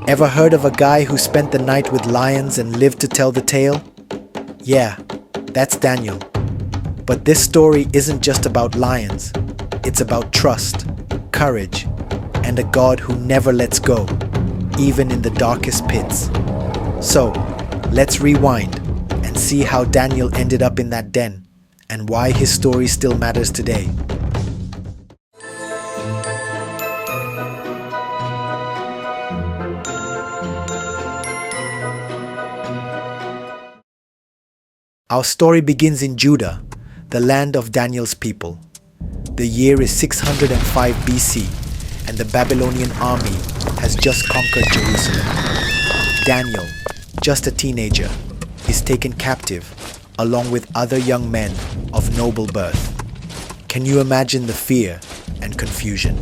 Ever heard of a guy who spent the night with lions and lived to tell the tale? Yeah, that's Daniel. But this story isn't just about lions. It's about trust, courage, and a God who never lets go, even in the darkest pits. So, let's rewind and see how Daniel ended up in that den and why his story still matters today. Our story begins in Judah, the land of Daniel's people. The year is 605 BC, and the Babylonian army has just conquered Jerusalem. Daniel, just a teenager, is taken captive along with other young men of noble birth. Can you imagine the fear and confusion?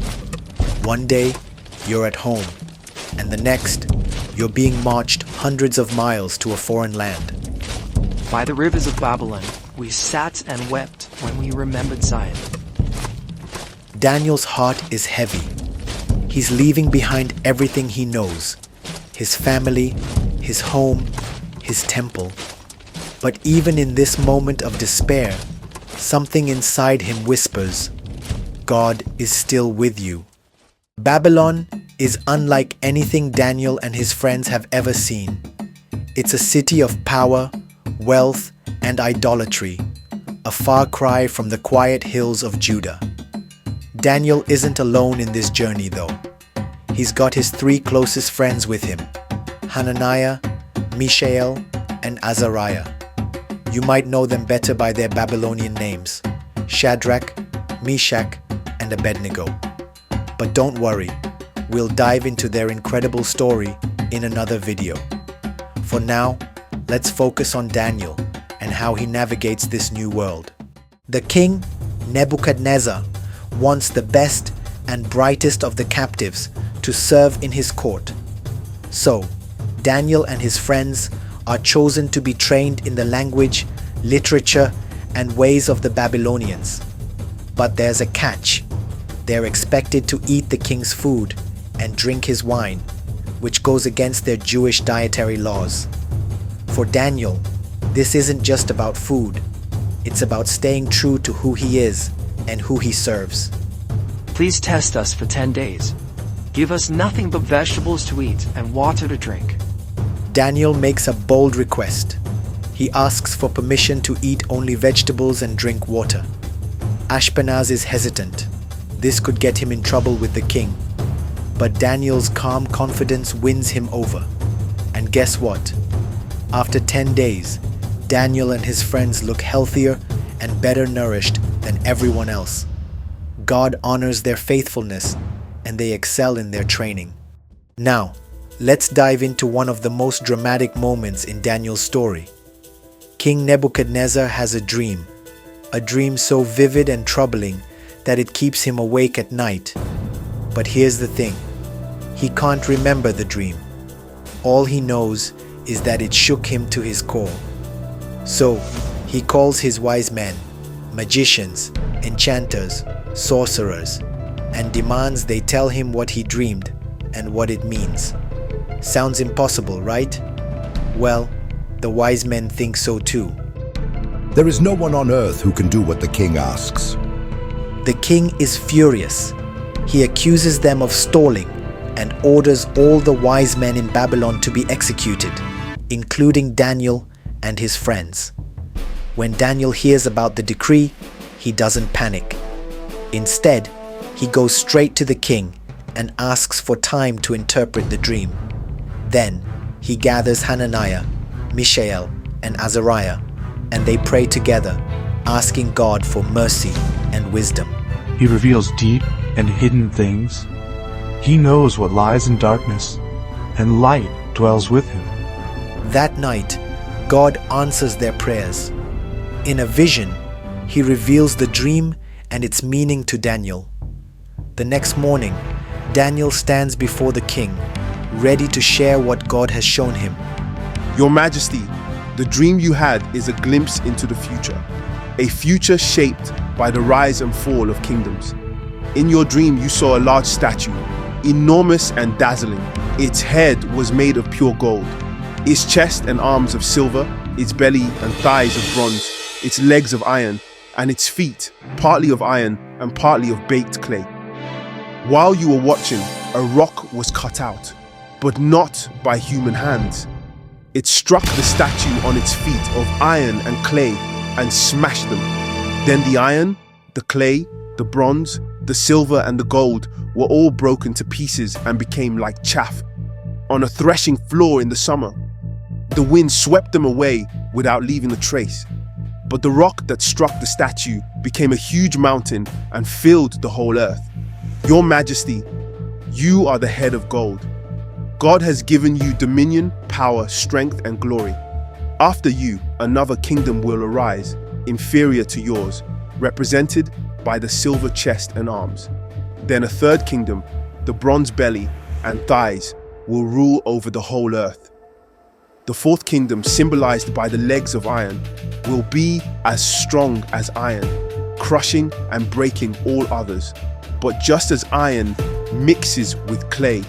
One day, you're at home, and the next, you're being marched hundreds of miles to a foreign land. By the rivers of Babylon, we sat and wept when we remembered Zion. Daniel's heart is heavy. He's leaving behind everything he knows, his family, his home, his temple. But even in this moment of despair, something inside him whispers, God is still with you. Babylon is unlike anything Daniel and his friends have ever seen. It's a city of power, wealth, and idolatry, a far cry from the quiet hills of Judah. Daniel isn't alone in this journey though. He's got his three closest friends with him, Hananiah, Mishael, and Azariah. You might know them better by their Babylonian names, Shadrach, Meshach, and Abednego. But don't worry, we'll dive into their incredible story in another video. For now, let's focus on Daniel and how he navigates this new world. The king, Nebuchadnezzar, wants the best and brightest of the captives to serve in his court. So, Daniel and his friends are chosen to be trained in the language, literature, and ways of the Babylonians. But there's a catch. They're expected to eat the king's food and drink his wine, which goes against their Jewish dietary laws. For Daniel, this isn't just about food. It's about staying true to who he is and who he serves. Please test us for 10 days. Give us nothing but vegetables to eat and water to drink. Daniel makes a bold request. He asks for permission to eat only vegetables and drink water. Ashpenaz is hesitant. This could get him in trouble with the king. But Daniel's calm confidence wins him over. And guess what? After 10 days, Daniel and his friends look healthier and better nourished than everyone else. God honors their faithfulness and they excel in their training. Now, let's dive into one of the most dramatic moments in Daniel's story. King Nebuchadnezzar has a dream so vivid and troubling that it keeps him awake at night. But here's the thing, he can't remember the dream. All he knows is that it shook him to his core. So, he calls his wise men, magicians, enchanters, sorcerers, and demands they tell him what he dreamed and what it means. Sounds impossible, right? Well, the wise men think so too. There is no one on earth who can do what the king asks. The king is furious. He accuses them of stalling and orders all the wise men in Babylon to be executed, including Daniel and his friends. When Daniel hears about the decree, he doesn't panic. Instead, he goes straight to the king and asks for time to interpret the dream. Then, he gathers Hananiah, Mishael, and Azariah, and they pray together, asking God for mercy and wisdom. He reveals deep and hidden things. He knows what lies in darkness, and light dwells with him. That night, God answers their prayers. In a vision, he reveals the dream and its meaning to Daniel. The next morning, Daniel stands before the king, ready to share what God has shown him. Your Majesty, the dream you had is a glimpse into the future, a future shaped by the rise and fall of kingdoms. In your dream, you saw a large statue, enormous and dazzling. Its head was made of pure gold, its chest and arms of silver, its belly and thighs of bronze, its legs of iron, and its feet, partly of iron and partly of baked clay. While you were watching, a rock was cut out, but not by human hands. It struck the statue on its feet of iron and clay and smashed them. Then the iron, the clay, the bronze, the silver and the gold were all broken to pieces and became like chaff on a threshing floor in the summer. The wind swept them away without leaving a trace. But the rock that struck the statue became a huge mountain and filled the whole earth. Your Majesty, you are the head of gold. God has given you dominion, power, strength, and glory. After you, another kingdom will arise, inferior to yours, represented by the silver chest and arms. Then a third kingdom, the bronze belly and thighs, will rule over the whole earth. The fourth kingdom, symbolized by the legs of iron, will be as strong as iron, crushing and breaking all others. But just as iron mixes with clay,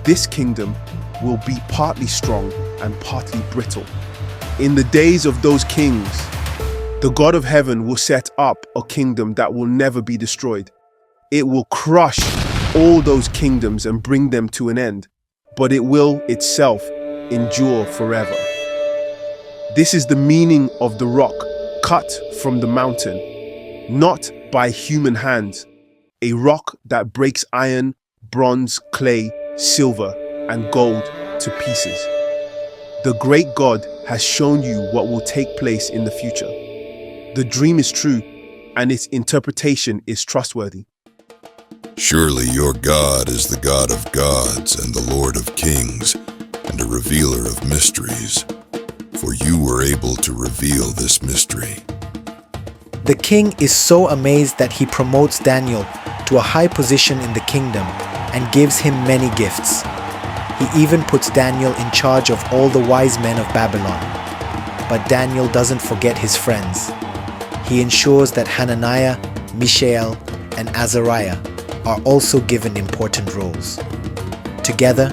this kingdom will be partly strong and partly brittle. In the days of those kings, the God of heaven will set up a kingdom that will never be destroyed. It will crush all those kingdoms and bring them to an end, but it will itself endure forever. This is the meaning of the rock cut from the mountain, not by human hands, a rock that breaks iron, bronze, clay, silver, and gold to pieces. The great God has shown you what will take place in the future. The dream is true, and its interpretation is trustworthy. Surely your God is the God of gods and the Lord of kings, and a revealer of mysteries, for you were able to reveal this mystery. The king is so amazed that he promotes Daniel to a high position in the kingdom and gives him many gifts. He even puts Daniel in charge of all the wise men of Babylon. But Daniel doesn't forget his friends. He ensures that Hananiah, Mishael, and Azariah are also given important roles. Together,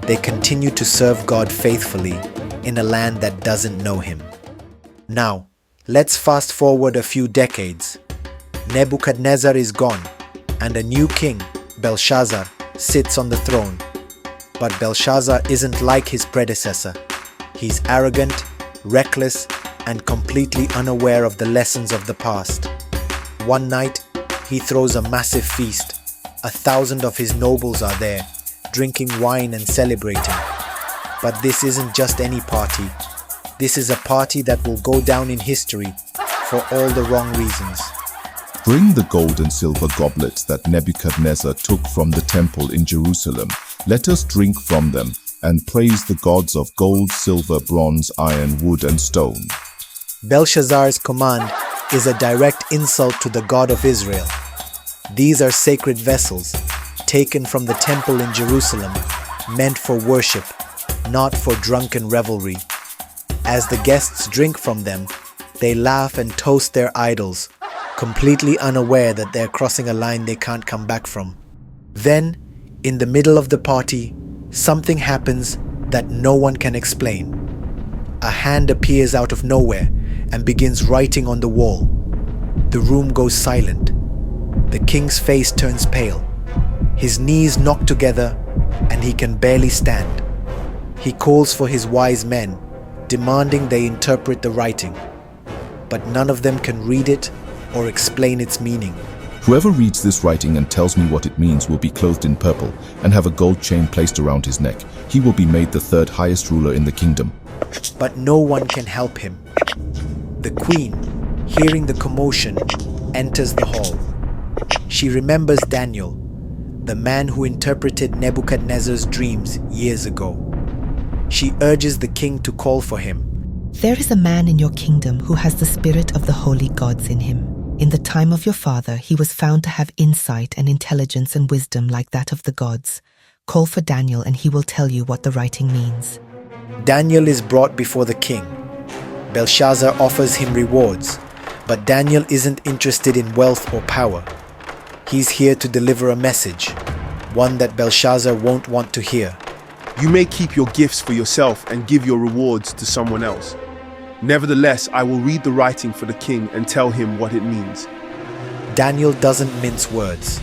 they continue to serve God faithfully in a land that doesn't know him. Now, let's fast forward a few decades. Nebuchadnezzar is gone, and a new king, Belshazzar, sits on the throne. But Belshazzar isn't like his predecessor. He's arrogant, reckless, and completely unaware of the lessons of the past. One night, he throws a massive feast. 1,000 of his nobles are there, drinking wine and celebrating. But this isn't just any party. This is a party that will go down in history for all the wrong reasons. Bring the gold and silver goblets that Nebuchadnezzar took from the temple in Jerusalem. Let us drink from them and praise the gods of gold, silver, bronze, iron, wood, and stone. Belshazzar's command is a direct insult to the God of Israel. These are sacred vessels, taken from the temple in Jerusalem, meant for worship, not for drunken revelry. As the guests drink from them, they laugh and toast their idols, completely unaware that they're crossing a line they can't come back from. Then, in the middle of the party, something happens that no one can explain. A hand appears out of nowhere and begins writing on the wall. The room goes silent. The king's face turns pale. His knees knock together and he can barely stand. He calls for his wise men, demanding they interpret the writing. But none of them can read it or explain its meaning. Whoever reads this writing and tells me what it means will be clothed in purple and have a gold chain placed around his neck. He will be made the third highest ruler in the kingdom. But no one can help him. The queen, hearing the commotion, enters the hall. She remembers Daniel, the man who interpreted Nebuchadnezzar's dreams years ago. She urges the king to call for him. There is a man in your kingdom who has the spirit of the holy gods in him. In the time of your father, he was found to have insight and intelligence and wisdom like that of the gods. Call for Daniel and he will tell you what the writing means. Daniel is brought before the king. Belshazzar offers him rewards, but Daniel isn't interested in wealth or power. He's here to deliver a message. one that Belshazzar won't want to hear. You may keep your gifts for yourself and give your rewards to someone else. Nevertheless, I will read the writing for the king and tell him what it means. Daniel doesn't mince words.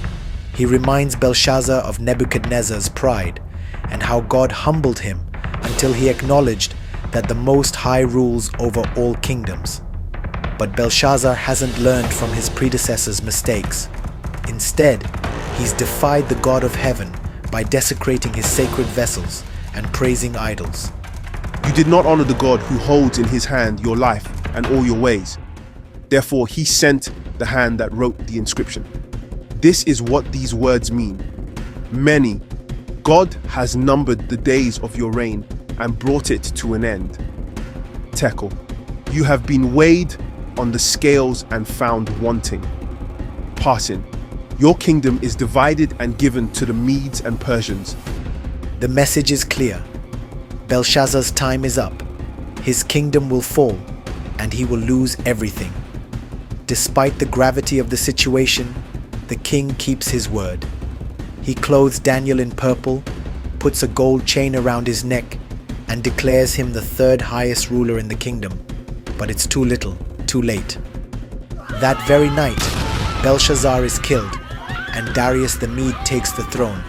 He reminds Belshazzar of Nebuchadnezzar's pride and how God humbled him until he acknowledged that the Most High rules over all kingdoms. But Belshazzar hasn't learned from his predecessors' mistakes. Instead, he's defied the God of heaven by desecrating his sacred vessels and praising idols. You did not honor the God who holds in his hand your life and all your ways. Therefore, he sent the hand that wrote the inscription. This is what these words mean. Many, God has numbered the days of your reign and brought it to an end. Tekel, you have been weighed on the scales and found wanting. Parsin, your kingdom is divided and given to the Medes and Persians. The message is clear. Belshazzar's time is up. His kingdom will fall, and he will lose everything. Despite the gravity of the situation, the king keeps his word. He clothes Daniel in purple, puts a gold chain around his neck, and declares him the third highest ruler in the kingdom. But it's too little, too late. That very night, Belshazzar is killed, and Darius the Mede takes the throne.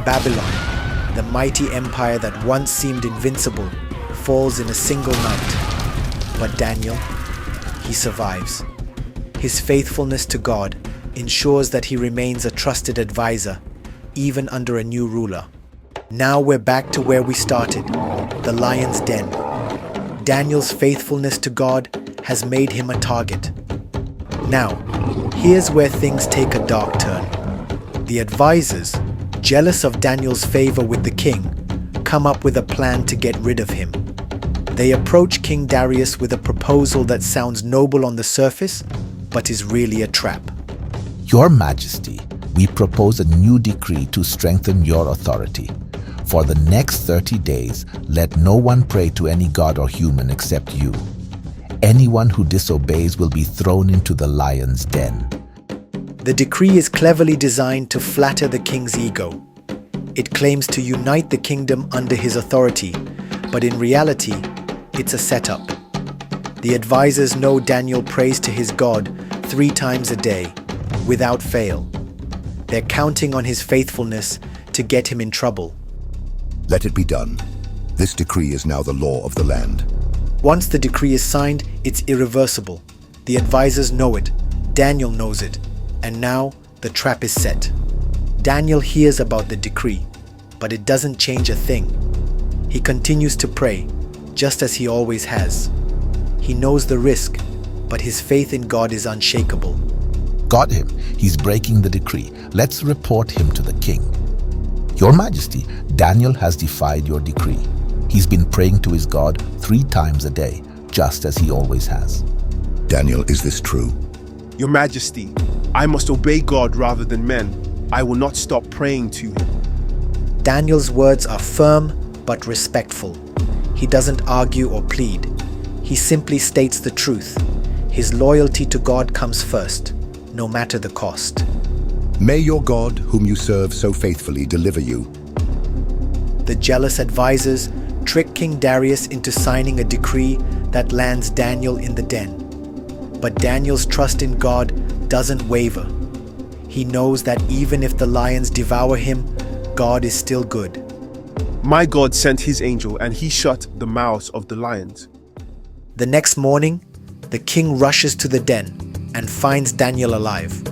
Babylon, the mighty empire that once seemed invincible, falls in a single night. But Daniel, he survives. His faithfulness to God ensures that he remains a trusted advisor, even under a new ruler. Now we're back to where we started, the lion's den. Daniel's faithfulness to God has made him a target. Now, here's where things take a dark turn. The advisors, jealous of Daniel's favor with the king, come up with a plan to get rid of him. They approach King Darius with a proposal that sounds noble on the surface, but is really a trap. Your Majesty, we propose a new decree to strengthen your authority. For the next 30 days, let no one pray to any god or human except you. Anyone who disobeys will be thrown into the lion's den. The decree is cleverly designed to flatter the king's ego. It claims to unite the kingdom under his authority, but in reality, it's a setup. The advisors know Daniel prays to his God 3 times a day, without fail. They're counting on his faithfulness to get him in trouble. Let it be done. This decree is now the law of the land. Once the decree is signed, it's irreversible. The advisors know it, Daniel knows it, and now the trap is set. Daniel hears about the decree, but it doesn't change a thing. He continues to pray, just as he always has. He knows the risk, but his faith in God is unshakable. Got him. He's breaking the decree. Let's report him to the king. Your Majesty, Daniel has defied your decree. He's been praying to his God 3 times a day, just as he always has. Daniel, is this true? Your Majesty, I must obey God rather than men. I will not stop praying to him. Daniel's words are firm but respectful. He doesn't argue or plead. He simply states the truth. His loyalty to God comes first, no matter the cost. May your God, whom you serve so faithfully, deliver you. The jealous advisors trick King Darius into signing a decree that lands Daniel in the den. But Daniel's trust in God doesn't waver. He knows that even if the lions devour him, God is still good. My God sent his angel and he shut the mouths of the lions. The next morning, the king rushes to the den and finds Daniel alive.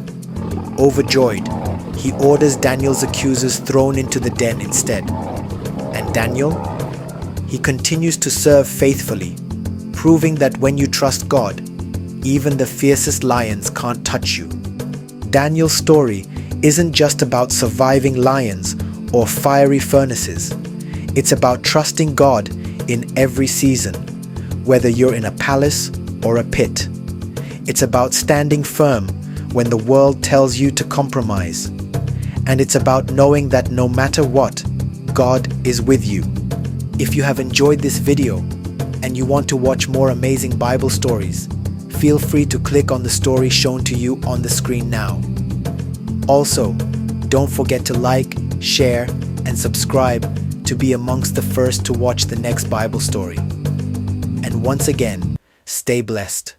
Overjoyed, he orders Daniel's accusers thrown into the den instead. And Daniel? He continues to serve faithfully, proving that when you trust God, even the fiercest lions can't touch you. Daniel's story isn't just about surviving lions or fiery furnaces. It's about trusting God in every season, whether you're in a palace or a pit. It's about standing firm when the world tells you to compromise. And it's about knowing that no matter what, God is with you. If you have enjoyed this video and you want to watch more amazing Bible stories, feel free to click on the story shown to you on the screen now. Also, don't forget to like, share, and subscribe to be amongst the first to watch the next Bible story. And once again, stay blessed.